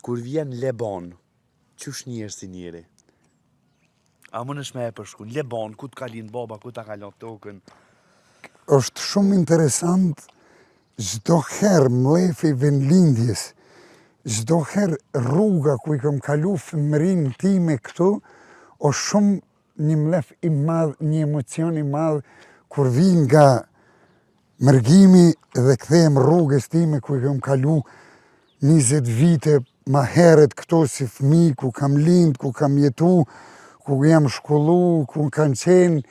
Kur vjen Leban, qysh njerë si njeri? A më nësh me e përshku? Leban, ku t'ka linë baba, ku t'a kalon tokën? Është shumë interesant, çdo herë mlefi vendlindjes, çdo herë rruga ku I kam kalu fëmërinë time këtu, është shumë një mlef I madh, një emocion I madh, kur vi nga mërgimi dhe kthehem rrugës time ku I kam kalu 20 vite ma heret këtu si fëmijë, ku kam lind, ku kam jetu, ku jam shkollu, ku kanë qenë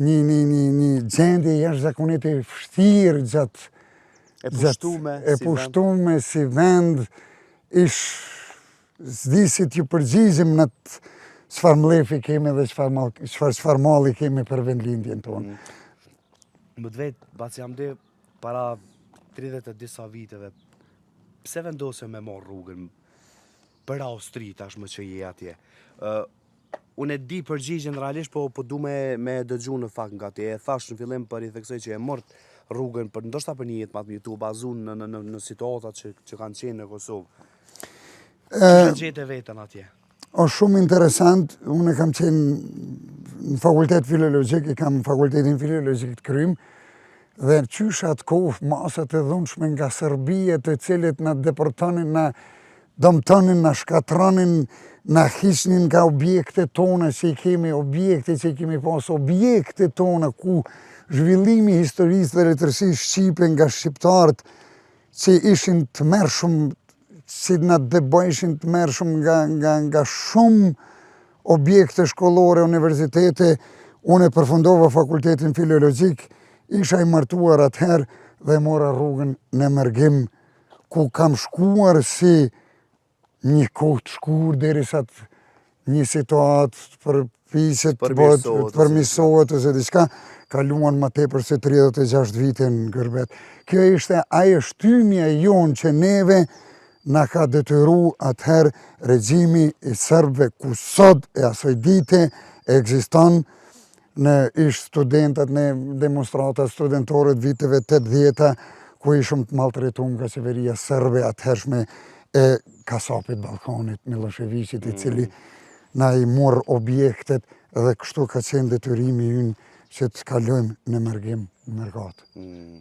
një gjendje jashtëzakonisht e vështirë gjatë e pushtume si vend, s'di si t'ju përgjigjem në çfarë mlefi kemi dhe çfarë malli kemi për vendlindjen tonë. Më të vetë, bas jam dhe para 30 e disa viteve, pse vendosëm me marrë rrugën për Austri tashmë që je atje? Unë e di përgjigjen realisht, po du me dëgju në fakt nga ti. E thash në fillim për I theksoj që e mort rrugën për ndoshta për një jetë më të mirë, tu bazu në situatat që kanë qenë në Kosovë. Që gjete vetën atje? Është shumë interesant, unë kam qenë në fakultet filologjik, I kam fakultetin filologjik të Krym, dhe qysh atë kohë masat e dhunshme nga Serbia të cilët na deportonin, na dëmtonin, na shkatronin, na hiqnin nga objekte tona që I kemi, objekte që I kemi pas, objekte tona ku zhvillimi I historisë dhe letërsisë shqipe nga shqiptarët që ishin të mërshëm, që na debojshin të mërshëm nga shumë objekte shkollore, universitete. Unë e përfundova fakultetin filologjik, isha I martuar atëherë dhe mora rrugën në mërgim, ku kam shkuar si një kohë të shkurë derisa një situatë përpiqet të përmirësohet ose diçka, kaluan më tepër se 36 vite në gërbet. Kjo ishte ajo shtymja jonë që neve na ka detyru atëherë regjimi I serbëve, ku sot e asoj dite ekziston në ish studentat në demonstratat studentore të viteve 80, ku ishëm të maltretuar nga qeveria serbe atëhershme e kasapit Ballkanit Miloševićit, I cili na I morë objektet dhe kështu ka qenë detyrimi ynë që të kalojmë në mërgim në mërgat.